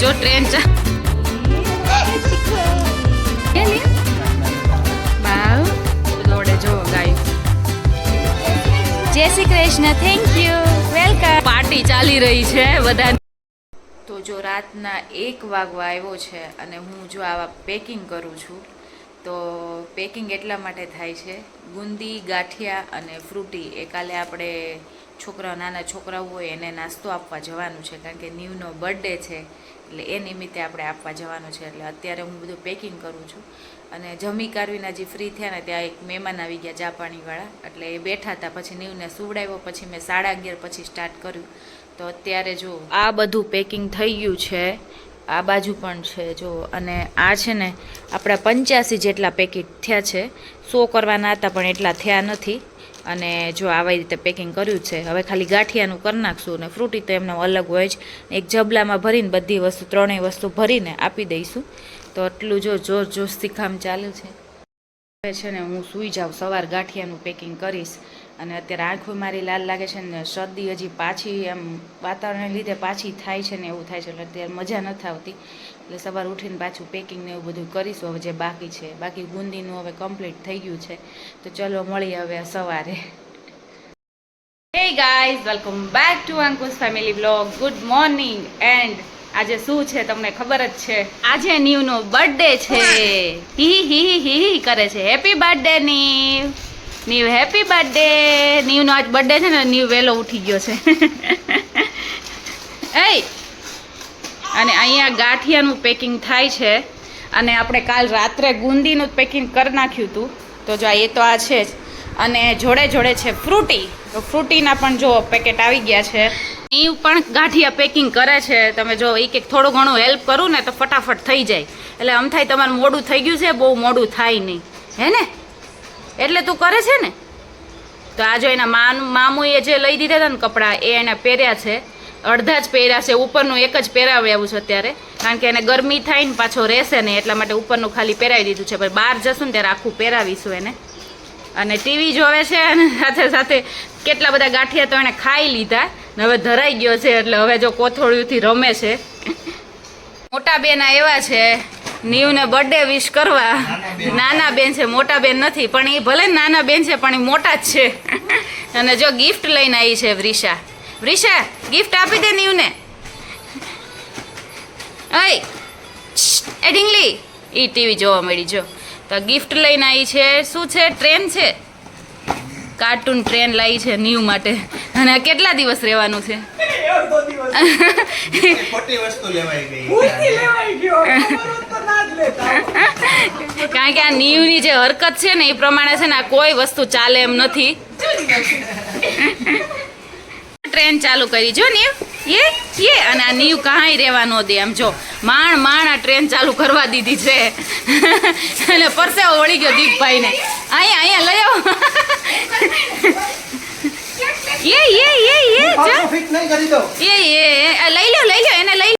જો ટ્રેન બાવ દોડે જો ગાઈસ. જય Shri Krishna. Thank you. Welcome. Party ચાલી રહી છે બધા. તો જો રાતના 1 વાગવા આવ્યો છે અને હું જો આવા પેકિંગ કરું છું. તો પેકિંગ એટલા માટે થાય છે, ગુંદી, ગાંઠિયા અને ફ્રૂટી એ કાલે આપણે નાના છોકરાઓ હોય એને નાસ્તો આપવા જવાનું છે, કારણ કે નીવનો બર્થડે છે એટલે એ નિમિત્તે આપણે આપવા જવાનું છે. એટલે અત્યારે હું બધું પેકિંગ કરું છું અને જમી કાઢવીને જે ફ્રી થયા ને ત્યાં એક મહેમાન આવી ગયા જાપાનીવાળા, એટલે એ બેઠા હતા. પછી નીવને સુવડાવ્યો, પછી મેં 11:30 પછી સ્ટાર્ટ કર્યું. તો અત્યારે જો આ બધું પેકિંગ થઈ ગયું છે, આ બાજુ પણ છે જો. અને આ છે ને આપણા 85 જેટલા પેકેટ થયા છે. 100 કરવાના હતા પણ એટલા થયા નથી. અને જો આવી રીતે પેકિંગ કર્યું છે. હવે ખાલી ગાંઠિયાનું કરી નાખશું અને ફ્રૂટી તો એમનો અલગ હોય જ. એક જબલામાં ભરીને બધી વસ્તુ, ત્રણેય વસ્તુ ભરીને આપી દઈશું. તો એટલું જો જોશથી કામ ચાલુ છે. હવે છે ને હું સૂઈ જાઉં, સવાર ગાંઠિયાનું પેકિંગ કરીશ. અને અત્યારે આંખો મારી લાલ લાગે છે ને શરદી હજી પાછી એમ વાતાવરણને લીધે પાછી થાય છે ને એવું થાય છે, એટલે અત્યારે મજા નથી આવતી. એટલે સવાર ઉઠીને પાછું પેકિંગ ને એવું બધું કરીશું હવે જે બાકી છે. બાકી બુંદીનું હવે કમ્પ્લીટ થઈ ગયું છે. તો ચલો મળીએ હવે સવારે. Hey guys, welcome back to Ankush family vlog. Good morning. And આજે શું છે તમને ખબર જ છે, આજે નીવનો બર્થડે છે. હી હી હી કરે છે. Happy birthday Neev. Neev happy birthday. નીવનો આજ બર્થડે છે ને, નીવ વહેલો ઉઠી ગયો છે. એ અને અહીંયા ગાંઠિયાનું પેકિંગ થાય છે અને આપણે કાલ રાત્રે ગુંદીનું પેકિંગ કરી નાખ્યું હતું. તો જો એ તો આ છે જ. અને જોડે જોડે છે ફ્રૂટી. તો ફ્રૂટીના પણ જો પેકેટ આવી ગયા છે. નીવ પણ ગાંઠિયા પેકિંગ કરે છે. તમે જો એક થોડું ઘણું હેલ્પ કરું ને તો ફટાફટ થઈ જાય. એટલે આમ થાય તમારું મોડું થઈ ગયું છે, બહુ મોડું થાય નહીં, હે ને? એટલે તું કરે છે ને. તો આ જો એના મામુએ જે લઈ દીધા હતા ને કપડાં, એ એને પહેર્યા છે. અડધા જ પહેર્યા છે, ઉપરનું એક જ પહેરાવ્યું છે અત્યારે, કારણ કે એને ગરમી થાય ને પાછો રહેશે ને એટલા માટે ઉપરનું ખાલી પહેરાવી દીધું છે. પણ બહાર જશું ને ત્યારે આખું પહેરાવીશું એને. અને ટીવી જોવે છે અને સાથે સાથે કેટલા બધા ગાંઠિયા તો એને ખાઈ લીધા ને હવે ધરાઈ ગયો છે, એટલે હવે જો કોથળીઓથી રમે છે. મોટા બેન આવ્યા છે નીવને બર્થડે વિશ કરવા. નાના બેન છે, મોટા બેન નથી, પણ એ ભલે નાના બેન છે પણ એ મોટા જ છે. અને જો ગિફ્ટ લઈને આવી છે વ્રિશા. વ્રિશા, ગિફ્ટ આપી દે નીવને. ઓય એ ઢીંગલી, એ ટીવી જોવા મળી જો. તો ગિફ્ટ લઈને આવી છે. શું છે? ટ્રેન છે, કાર્ટૂન ટ્રેન લાવી છે નીવ માટે. અને કેટલા દિવસ રહેવાનું છે? કારણ કે આ નીવની જે હરકત છે ને એ પ્રમાણે છે ને આ કોઈ વસ્તુ ચાલે એમ નથી. ટ્રેન ચાલુ કરી જો નીવ. એ અને આ નીવ કાંઈ રહેવા ન દે. આમ જો માણ આ ટ્રેન ચાલુ કરવા દીધી છે. અને પરસેવો વળી ગયો દીપભાઈને. અહીંયા લઈ આવો. લઈ લો એને લઈ.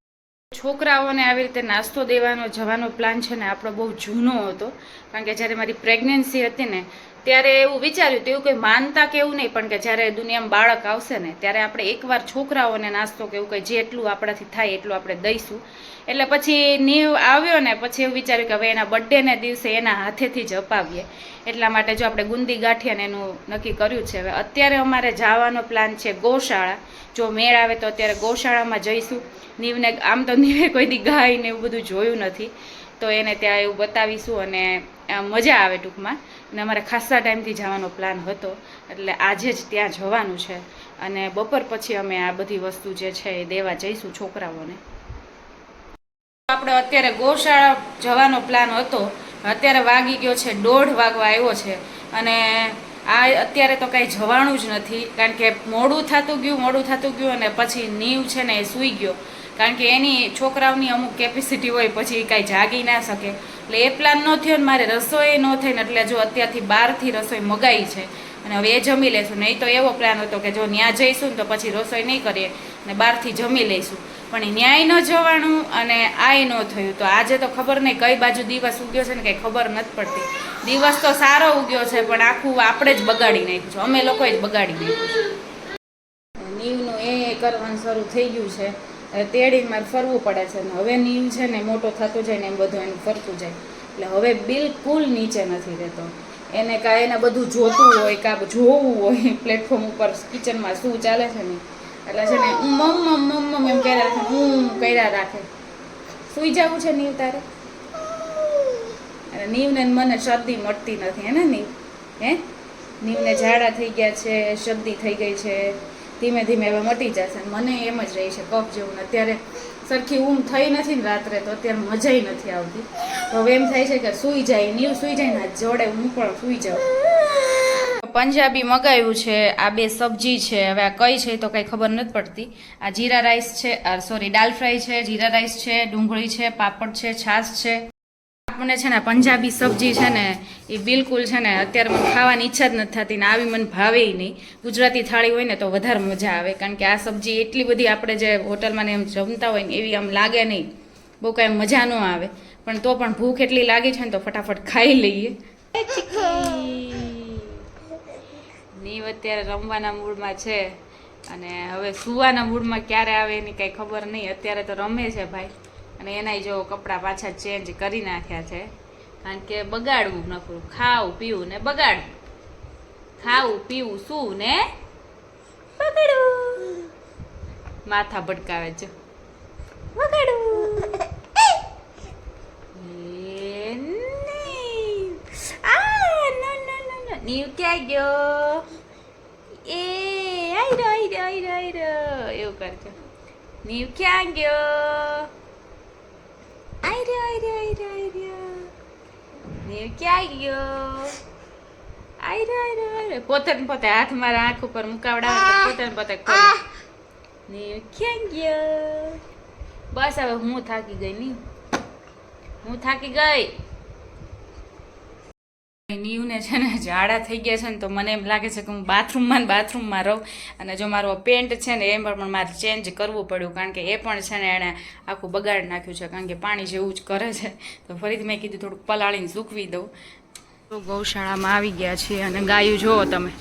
છોકરાઓને આવી રીતે નાસ્તો દેવાનો જવાનો પ્લાન છે ને આપણો બહુ જૂનો હતો. કારણ કે જ્યારે મારી પ્રેગ્નન્સી હતી ને ત્યારે એવું વિચાર્યું હતું, એવું કંઈ માનતા કે એવું નહીં, પણ કે જ્યારે દુનિયામાં બાળક આવશે ને ત્યારે આપણે એકવાર છોકરાઓને નાસ્તો કે એવું કંઈ જેટલું આપણાથી થાય એટલું આપણે દઈશું. એટલે પછી નીવ આવ્યો ને પછી એવું વિચાર્યું કે હવે એના બર્થડેના દિવસે એના હાથેથી જ અપાવીએ. એટલા માટે જો આપણે ગુંદી ગાંઠિયાને એનું નક્કી કર્યું છે. હવે અત્યારે અમારે જવાનો પ્લાન છે ગૌશાળા. જો મેળ આવે તો અત્યારે ગૌશાળામાં જઈશું. નીવને આમ તો નીવે કોઈ દી ગાય ને એવું બધું જોયું નથી, તો એને ત્યાં એવું બતાવીશું અને મજા આવે ટૂંકમાં. અને અમારે ખાસા ટાઈમથી જવાનો પ્લાન હતો, એટલે આજે જ ત્યાં જવાનું છે. અને બપોર પછી અમે આ બધી વસ્તુ જે છે એ દેવા જઈશું છોકરાઓને. આપણે અત્યારે ગૌશાળા જવાનો પ્લાન હતો. અત્યારે વાગી ગયો છે 1:30 વાગવા આવ્યો છે. અને આ અત્યારે તો કાંઈ જવાનું જ નથી, કારણ કે મોડું થતું ગયું અને પછી નીવ છે ને એ સૂઈ ગયો. કારણ કે એની છોકરાઓની અમુક કેપેસિટી હોય, પછી કાંઈ જાગી ના શકે. એટલે એ પ્લાન ન થયો ને મારે રસોઈ ન થઈ ને, એટલે જો અત્યારથી બહારથી રસોઈ મગાવી છે અને હવે એ જમી લઈશું. નહીં તો એવો પ્લાન હતો કે જો ત્યાં જઈશું ને તો પછી રસોઈ નહીં કરીએ ને બહારથી જમી લઈશું, પણ ન્યાય ન જવાનું અને આય ન થયું. તો આજે તો ખબર નહીં કઈ બાજુ દિવસ ઉગ્યો છે ને કંઈ ખબર નથી પડતી. દિવસ તો સારો ઉગ્યો છે પણ આખું આપણે જ બગાડી નાખ્યું છે, અમે લોકોએ જ બગાડી નાખ્યું છે. નીવનું એ કરવાનું શરૂ થઈ ગયું છે. તેડીને મારે ફરવું પડે છે ને હવે નીવ છે ને મોટો થતો જાય ને એમ બધું એનું ફરતું જાય એટલે હવે બિલકુલ નીચે નથી રહેતો. એને કાંઈ એને બધું જોતું હોય કાં જોવું હોય પ્લેટફોર્મ ઉપર કિચનમાં શું ચાલે છે ને એટલે છે ને મમ્મ એમ કર્યા રાખે હું કર્યા રાખે. સૂઈ જવું છે નીવ તારે? અને નીવને મને શરદી મટતી નથી હે ને નીવ? હે નીવને ઝાડા થઈ ગયા છે, શરદી થઈ ગઈ છે, ધીમે ધીમે હવે મટી જશે. મને એમ જ રહી છે કફ જેવું. અત્યારે સરખી ઊંઘ થઈ નથી ને રાત્રે તો અત્યારે મજાઈ નથી આવતી. તો હવે એમ થાય છે કે સૂઈ જાય, નીવ સૂઈ જાય ને જોડે હું પણ સૂઈ જાઉં. પંજાબી મગાવ્યું છે, આ બે સબ્જી છે. હવે આ કઈ છે તો કંઈ ખબર નથી પડતી. આ જીરા રાઈસ છે, સોરી દાલ ફ્રાય છે, જીરા રાઈસ છે, ડુંગળી છે, પાપડ છે, છાશ છે. આપણને છે ને પંજાબી સબ્જી છે ને એ બિલકુલ છે ને અત્યારે મને ખાવાની ઈચ્છા જ નથી થતી ને આવી મને ભાવે નહીં. ગુજરાતી થાળી હોય ને તો વધારે મજા આવે કારણ કે આ સબ્જી એટલી બધી આપણે જે હોટલમાં ને એમ જમતા હોય ને એવી આમ લાગે નહીં, બહુ કાંઈ મજા ન આવે. પણ તો પણ ભૂખ એટલી લાગી છે ને તો ફટાફટ ખાઈ લઈએ. નીવ અત્યારે રમવાના મૂડમાં છે અને હવે સુવાના મૂડમાં ક્યારે આવે એની કાંઈ ખબર નહીં. અત્યારે તો રમે છે ભાઈ અને એનાય જો કપડાં પાછા ચેન્જ કરી નાખ્યા છે કારણ કે બગાડવું નખરું, ખાવું પીવું ને બગાડવું, ખાવું પીવું શું ને બગાડવું, માથા ભટકાવે છે બગાડવું. નીવ ક્યાં ગયો? એ આઈ એવું કરજો. નીવ ક્યાં ગયો? નીવ ક્યાં ગયો? પોતે ને પોતે હાથ મારા આંખ ઉપર મુકાવડાવે પોતે ને પોતે ખોલે. નીવ ક્યાં ગયો? બસ હવે હું થાકી ગઈ. નીવ હું થાકી ગઈ. નીવને છે ને ઝાડા થઈ ગયા છે ને તો મને એમ લાગે છે કે હું બાથરૂમમાં રહું. અને જો મારો પેન્ટ છે ને એમ પણ મારે ચેન્જ કરવું પડ્યું કારણ કે એ પણ છે ને એણે આખું બગાડ નાખ્યું છે કારણ કે પાણી જેવું જ કરે છે. તો ફરીથી મેં કીધું થોડુંક પલાળીને સૂકવી દઉં. તો ગૌશાળામાં આવી ગયા છીએ અને ગાયું જુઓ તમે.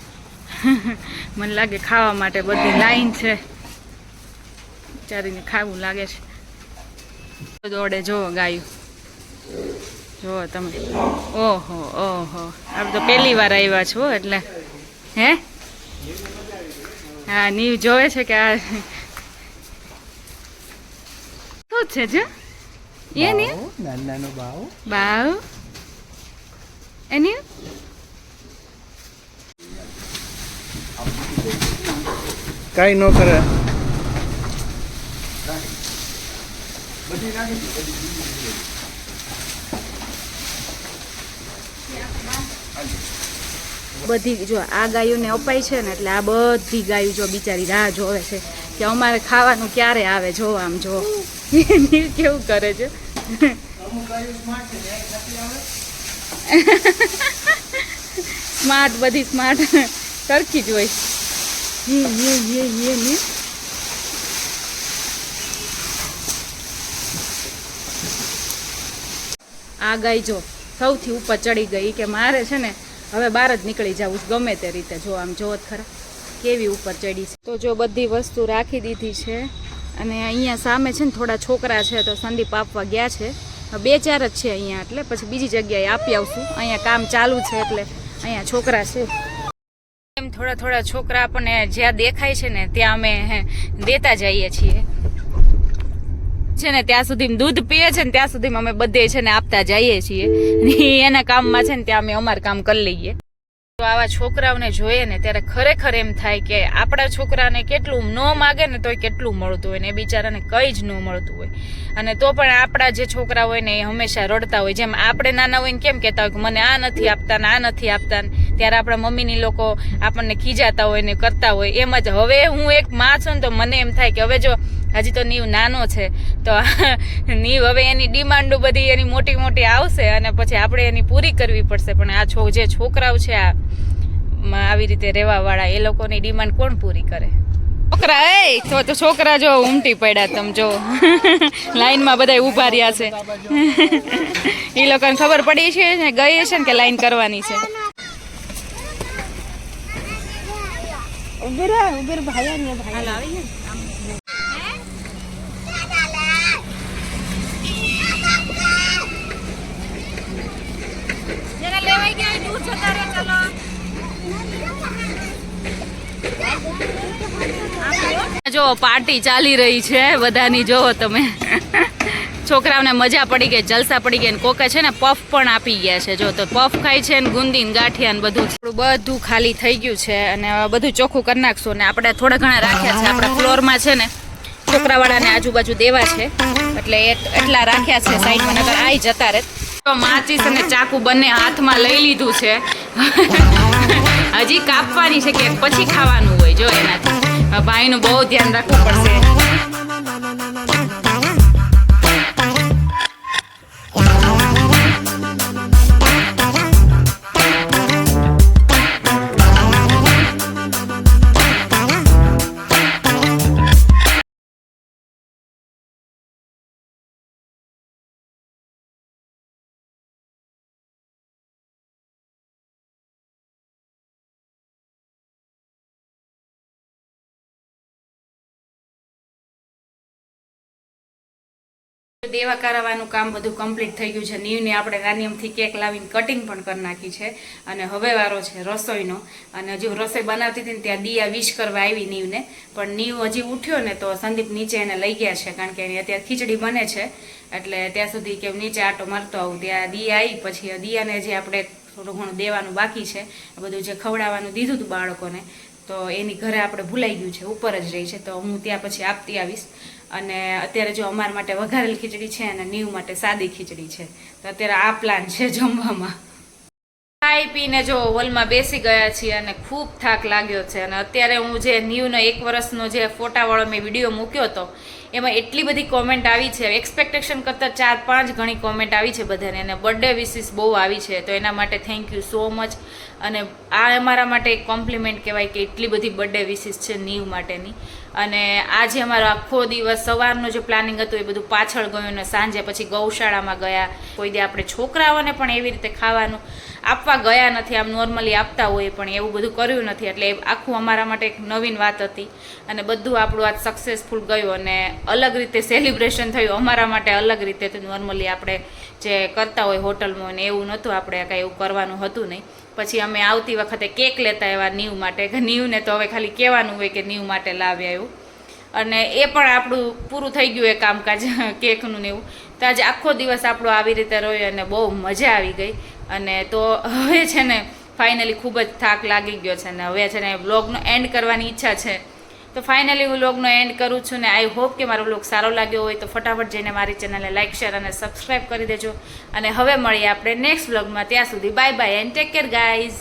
મને લાગે ખાવા માટે બધી લાઈન છે, વિચારીને ખાવું લાગે છે. દોડે જુઓ ગાયું જુઓ તમે. ઓહો ઓહો આપણે તો પહેલી વાર આવ્યા છો એટલે હે. હા નીવ જોવે છે કે આ શું છે જો એ નીવ નાનો બાવ એ નીવ કાઈ ન કરે. બધી જો આ ગાયોને અપાય છે ને એટલે આ બધી ગાયો જો બિચારી રાહ જોવે છે કે અમારે ખાવાનું ક્યારે આવે. જો આમ જો કેવું કરે છે. સ્માર્ટ બધી સ્માર્ટ સરખી જ હોય. આ ગાય જો સૌથી ઉપર ચડી ગઈ કે મારે છે ને હવે બહાર જ નીકળી જવું ગમે તે રીતે. જો આમ જો ખરા કેવી ઉપર ચડી છે. તો જો બધી વસ્તુ રાખી દીધી છે અને અહીંયા સામે છે ને થોડા છોકરા છે તો સંદીપ આપવા ગયા છે. 2-4 જ છે અહીંયા એટલે પછી બીજી જગ્યાએ આપી આવશું. અહીંયા કામ ચાલુ છે એટલે અહીંયા છોકરા છે. એમ થોડા છોકરા આપણને જ્યાં દેખાય છે ને ત્યાં અમે દેતા જઈએ છીએ છે ને. ત્યાં સુધી દૂધ પીએ છે ને ત્યાં સુધી અમે બધે છે ને આપતા જઈએ છીએ. એના કામમાં છે ને ત્યાં અમે અમારું કામ કરી લઈએ. તો આવા છોકરાઓને જોઈએ ને ત્યારે ખરેખર એમ થાય કે આપણા છોકરાને કેટલું ન માગે ને તોય કેટલું મળતું હોય ને એ બિચારાને કંઈ જ ન મળતું હોય. અને તો પણ આપણા જે છોકરા હોય ને એ હંમેશા રડતા હોય. જેમ આપણે નાના હોય ને કેમ કહેતા હોય કે મને આ નથી આપતા ને આ નથી આપતા, ત્યારે આપણા મમ્મીની લોકો આપણને ખીજાતા હોય ને કરતા હોય. એમ જ હવે હું એક માં છું ને તો મને એમ થાય કે હવે જો હજી તો નીવ નાનો છે તો નીવ હવે એની ડિમાન્ડો બધી એની મોટી મોટી આવશે અને પછી આપણે એની પૂરી કરવી પડશે. પણ આ જે છોકરાઓ છે આવી રીતે રહેવાવાળા એ લોકોની ડિમાન્ડ કોણ પૂરી કરે? છોકરા તો છોકરા જો ઉમટી પડ્યા. તમે જો લાઈનમાં બધા ઊભા રહ્યા છે. એ લોકોને ખબર પડી છે ને ગઈ છે ને કે લાઈન કરવાની છે. જો પાર્ટી ચાલી રહી છે બધાની, જોવો તમે. છોકરાઓને મજા પડી ગઈ, જલસા પડી ગઈ. કોકે છે ને પફ પણ આપી ગયા છે. જો તો પફ ખાય છે ને ગુંદી ને ગાંઠિયા ને બધું ખાલી થઈ ગયું છે અને બધું ચોખ્ખું કરી નાખશું. ને આપણે થોડા ઘણા રાખ્યા છે આપણા ફ્લોરમાં છે ને, છોકરાવાળાને આજુબાજુ દેવા છે એટલે એટલા રાખ્યા છે સાઈડમાં, નકર આઈ જતા રહે. તો માચીસ અને ચાકુ બંને હાથમાં લઈ લીધું છે. હજી કાપવાની છે કે પછી ખાવાનું હોય. જો એનાથી ભાઈનું બહુ ધ્યાન રાખવું પડશે. દેવા કરાવવાનું કામ બધું કમ્પ્લીટ થઈ ગયું છે. નીવને આપણે નાનિયમથી કેક લાવીને કટિંગ પણ કરી નાખી છે અને હવે વારો છે રસોઈનો. અને હજુ રસોઈ બનાવતી હતી ને ત્યાં દિયા વિશ કરવા આવી નીવને, પણ નીવ હજી ઉઠ્યો ને તો સંદીપ નીચે એને લઈ ગયા છે, કારણ કે એની અત્યારે ખીચડી બને છે એટલે ત્યાં સુધી કે નીચે આટો મારતો આવું. ત્યાં દિયા આવી પછી દિયાને જે આપણે થોડું ઘણું દેવાનું બાકી છે, બધું જે ખવડાવવાનું દીધું હતું બાળકોને, તો એની ઘરે આપણે ભૂલાઈ ગયું છે, ઉપર જ રહી છે, તો હું ત્યાં પછી આપતી આવીશ. અને અત્યારે જો અમારા માટે વઘારેલી ખીચડી છે અને નીવ માટે સાદી ખીચડી છે, તો અત્યારે આ પ્લાન છે જમવામાં. ખાઈ પીને જો હોલમાં બેસી ગયા છીએ અને ખૂબ થાક લાગ્યો છે. અને અત્યારે હું જે નીવનો 1 વર્ષનો જે ફોટાવાળો મેં વિડીયો મૂક્યો હતો એમાં એટલી બધી કોમેન્ટ આવી છે, એક્સપેક્ટેશન કરતાં 4-5 ગણી કોમેન્ટ આવી છે બધાને, અને બર્થડે વિશિસ બહુ આવી છે, તો એના માટે થેન્ક યુ સો મચ. અને આ અમારા માટે એક કોમ્પ્લિમેન્ટ કહેવાય કે એટલી બધી બર્થડે વિશિસ છે નીવ માટેની. અને આજે અમારો આખો દિવસ સવારનું જે પ્લાનિંગ હતું એ બધું પાછળ ગયું ને સાંજે પછી ગૌશાળામાં ગયા. કોઈ દે આપણે છોકરાઓને પણ એવી રીતે ખાવાનું આપવા ગયા નથી, આમ નોર્મલી આપતા હોય પણ એવું બધું કર્યું નથી, એટલે એ આખું અમારા માટે એક નવીન વાત હતી. અને બધું આપણું આજ સક્સેસફુલ ગયું અને અલગ રીતે સેલિબ્રેશન થયું અમારા માટે, અલગ રીતે. તો નોર્મલી આપણે જે કરતા હોય હોટલમાં ને એવું નહોતું, આપણે કાંઈ એવું કરવાનું હતું નહીં. પછી અમે આવતી વખતે કેક લેતા આવ્યા નીવ માટે, કે નીવને તો હવે ખાલી કહેવાનું હોય કે નીવ માટે લાવ્યા એવું. અને એ પણ આપણું પૂરું થઈ ગયું એ કામકાજ કેકનું ને એવું. તો આજે આખો દિવસ આપણો આવી રીતે રહ્યો અને બહુ મજા આવી ગઈ. અને તો હવે છે ને ફાઇનલી ખૂબ જ થાક લાગી ગયો છે ને હવે છે ને વ્લોગનો એન્ડ કરવાની ઈચ્છા છે. તો ફાઇનલી હું વ્લોગનો એન્ડ કરું છું ને આઈ હોપ કે મારો વ્લોગ સારો લાગ્યો હોય તો ફટાફટ જઈને મારી ચેનલને લાઇક, શેર અને સબસ્ક્રાઈબ કરી દેજો. અને હવે મળીએ આપણે નેક્સ્ટ વ્લોગમાં. ત્યાં સુધી bye bye and take care guys.